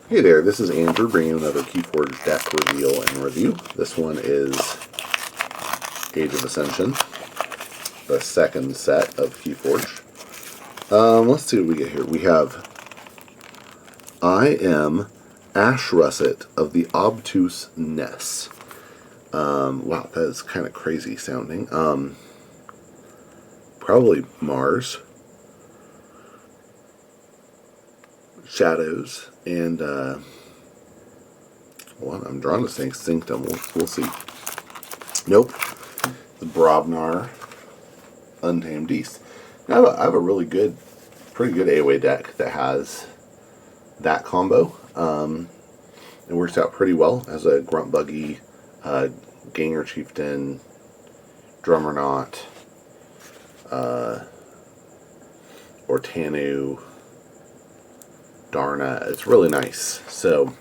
Hey there, this is Andrew bringing you another Keyforge deck reveal and review. This one is Age of Ascension, the second set of Keyforge. Let's see what we get here. We have I am Ashrusset of the Obtuse Ness. Wow, that is kind of crazy sounding. Probably Mars, Shadows, and well, I'm drawn to saying Synctum. We'll see. Nope. The Brobnar Untamed Beast. Now, I have a really good, pretty good AOA deck that has that combo. It works out pretty well as a Grunt Buggy, Ganger Chieftain, Drummer Knot, or Tanu, Darna. It's really nice. So,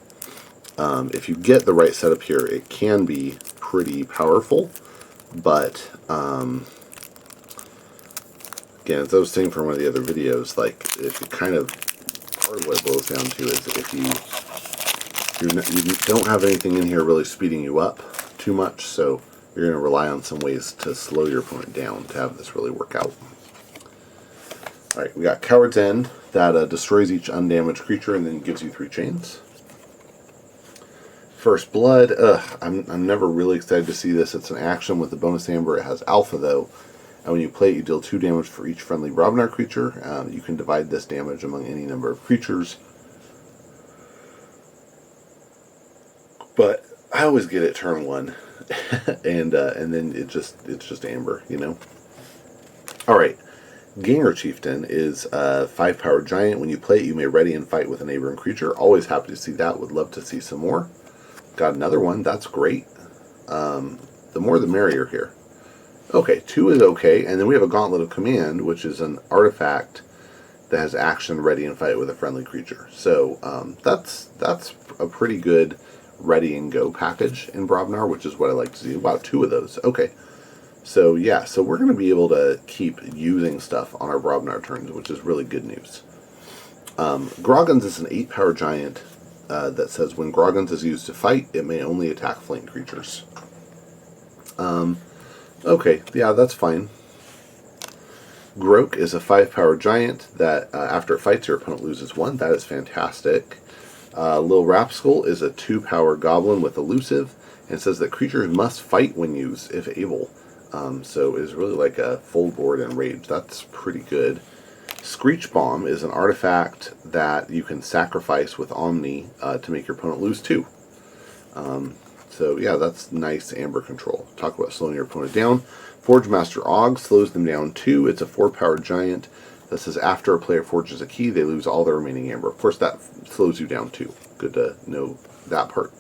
if you get the right setup here, it can be pretty powerful. But, again, as I was saying from one of the other videos, like, if it kind of, part of what it boils down to is if you don't have anything in here really speeding you up too much, so you're going to rely on some ways to slow your opponent down to have this really work out. Alright, we got Coward's End, that destroys each undamaged creature and then gives you 3 chains. First Blood, I'm never really excited to see this. It's an action with the bonus amber. It has alpha though, and when you play it, you deal 2 damage for each friendly Brobnar creature. You can divide this damage among any number of creatures. But I always get it turn 1, and then it's just amber, you know. All right, Ganger Chieftain is a 5-power giant. When you play it, you may ready and fight with a neighboring creature. Always happy to see that. Would love to see some more. Got another one. That's great. The more the merrier here. Okay, 2 is okay, and then we have a Gauntlet of Command, which is an artifact that has action, ready, and fight with a friendly creature. So that's a pretty good ready and go package in Brobnar, which is what I like to see. Wow, 2 of those. Okay. So yeah, so we're going to be able to keep using stuff on our Brobnar turns, which is really good news. Groggins is an 8-power giant that says when Groggins is used to fight, it may only attack flanked creatures. Okay, yeah, that's fine. Groke is a 5-power giant that after it fights, your opponent loses 1. That is fantastic. Lil Rapskull is a 2-power goblin with elusive, and says that creatures must fight when used, if able. So it's really like a full board and rage. That's pretty good. Screech Bomb is an artifact that you can sacrifice with Omni to make your opponent lose 2. So yeah, that's nice amber control. Talk about slowing your opponent down. Forge Master Og slows them down 2. It's a 4-power giant that says after a player forges a key, they lose all their remaining amber. Of course, that slows you down 2. Good to know that part.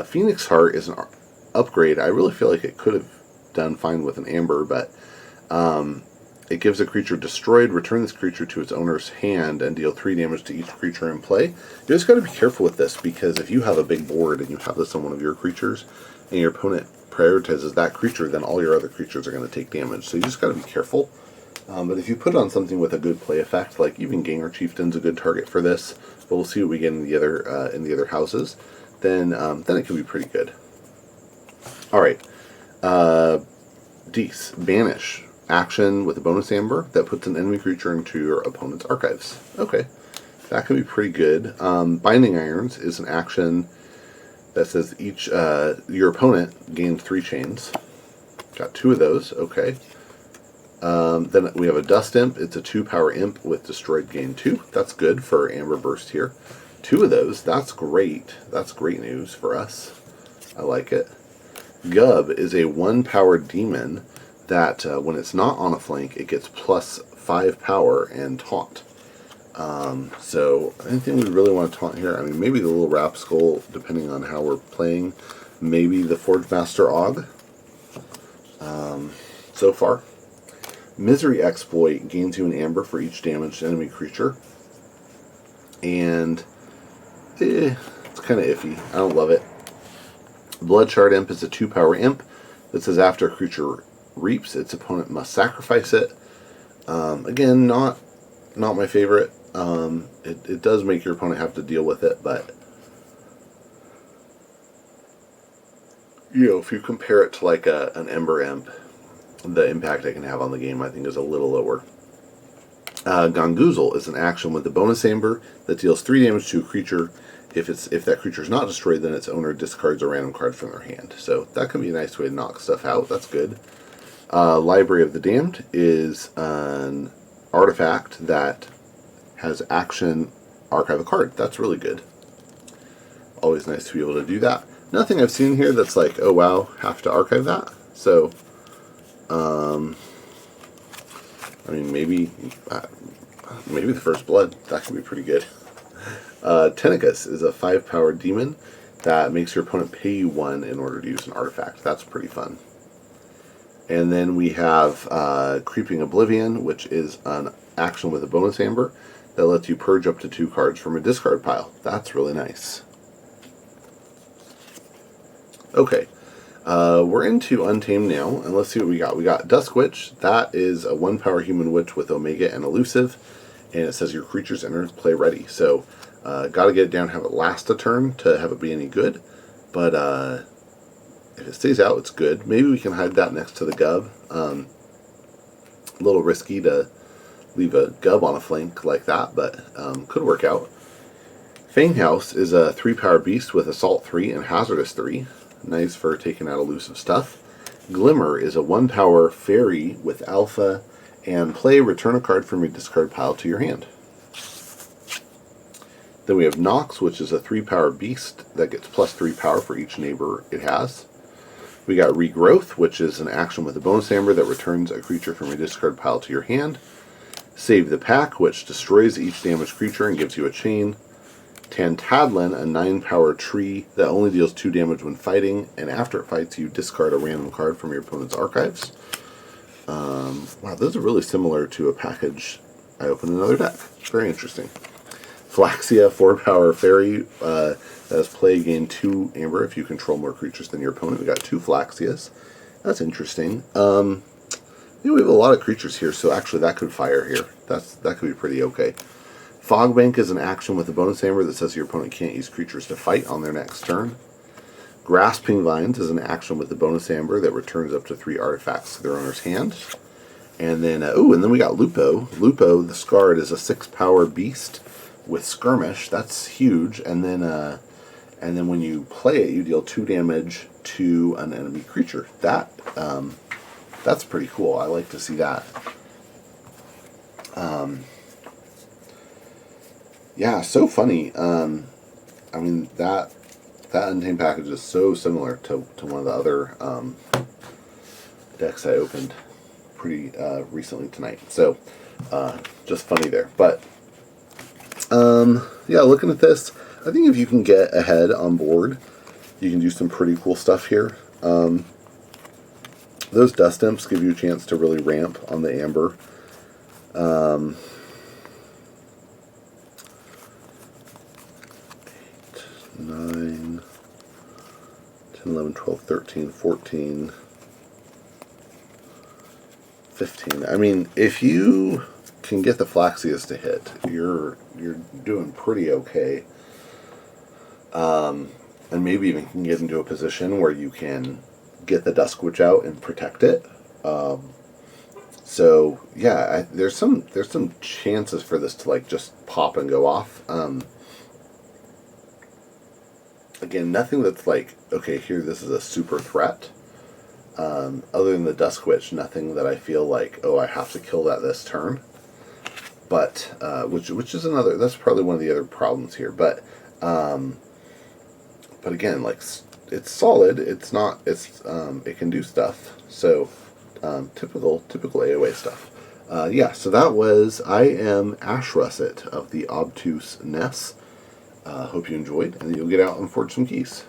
Phoenix Heart is an upgrade. I really feel like it could have done fine with an amber, but it gives a creature destroyed, return this creature to its owner's hand, and deal 3 damage to each creature in play. You just got to be careful with this, because if you have a big board and you have this on one of your creatures, and your opponent prioritizes that creature, then all your other creatures are going to take damage. So you just got to be careful. But if you put it on something with a good play effect, like even Ganger Chieftain's a good target for this, but we'll see what we get in the other houses, then it can be pretty good. All right. Dees, Banish. Action with a bonus amber that puts an enemy creature into your opponent's archives. Okay, that could be pretty good. Binding Irons is an action that says each your opponent gains 3 chains. Got 2 of those. Okay. Then we have a Dust Imp. It's a 2-power imp with destroyed gain 2. That's good for Amber Burst here. 2 of those. That's great. That's great news for us. I like it. Gub is a 1-power demon that when it's not on a flank, it gets plus 5 power and taunt. So anything we really want to taunt here? I mean, maybe the little Rapskull, depending on how we're playing. Maybe the Forge Master Og. So far. Misery Exploit gains you an amber for each damaged enemy creature. And it's kind of iffy. I don't love it. Bloodshard Imp is a 2-power imp that says after a creature reaps, its opponent must sacrifice it. Again, not my favorite. It does make your opponent have to deal with it, but if you compare it to like an Ember Imp, the impact it can have on the game, I think, is a little lower. Gongoozle is an action with the bonus amber that deals 3 damage to a creature. If that creature is not destroyed, then its owner discards a random card from their hand. So that can be a nice way to knock stuff out. That's good. Library of the Damned is an artifact that has action archive a card. That's really good. Always nice to be able to do that. Nothing I've seen here that's like, oh wow, have to archive that. So, I mean, maybe the First Blood, that could be pretty good. Tentacus is a 5-power demon that makes your opponent pay you 1 in order to use an artifact. That's pretty fun. And then we have Creeping Oblivion, which is an action with a bonus amber that lets you purge up to 2 cards from a discard pile. That's really nice. Okay, we're into Untamed now, and let's see what we got. We got Dusk Witch. That is a 1-power human witch with Omega and Elusive, and it says your creatures enter play ready. So, got to get it down, have it last a turn to have it be any good. But if it stays out, it's good. Maybe we can hide that next to the Gub. A little risky to leave a Gub on a flank like that, but could work out. Fanghouse is a 3-power beast with Assault 3 and Hazardous 3. Nice for taking out elusive stuff. Glimmer is a 1-power fairy with alpha, and return a card from your discard pile to your hand. Then we have Nox, which is a 3-power beast that gets +3 power for each neighbor it has. We got Regrowth, which is an action with a bonus amber that returns a creature from your discard pile to your hand. Save the Pack, which destroys each damaged creature and gives you a chain. Tantadlin, a 9-power tree that only deals 2 damage when fighting, and after it fights, you discard a random card from your opponent's archives. Wow, those are really similar to a package I opened in another deck. Very interesting. Flaxia, 4-power fairy that has play gain 2 amber if you control more creatures than your opponent. We got 2 Flaxias. That's interesting. We have a lot of creatures here, so actually that could fire here. That could be pretty okay. Fogbank is an action with a bonus amber that says your opponent can't use creatures to fight on their next turn. Grasping Vines is an action with the bonus amber that returns up to 3 artifacts to their owner's hand. And then, and then we got Lupo. Lupo, the Scarred, is a 6-power beast with Skirmish. That's huge. And then when you play it, you deal 2 damage to an enemy creature. That's pretty cool. I like to see that. Yeah, so funny. I mean, that Untamed package is so similar to one of the other decks I opened pretty recently tonight. So, just funny there. But, yeah, looking at this, I think if you can get ahead on board, you can do some pretty cool stuff here. Those Dust Imps give you a chance to really ramp on the Amber. 9, 10, 11, 12, 13, 14, 15. I mean, if you can get the Flaxias to hit, you're doing pretty okay. And maybe even can get into a position where you can get the Dusk Witch out and protect it. So yeah, there's some chances for this to like just pop and go off. Again, nothing that's like, okay, here, this is a super threat. Other than the Dusk Witch, nothing that I feel like, oh, I have to kill that this turn. But, which is another, that's probably one of the other problems here. But again, like, it's solid. It's not, it can do stuff. So, typical AOA stuff. Yeah, so that was, I am Ashrusset of the Obtuse Ness. Hope you enjoyed, and you'll get out and forge some keys.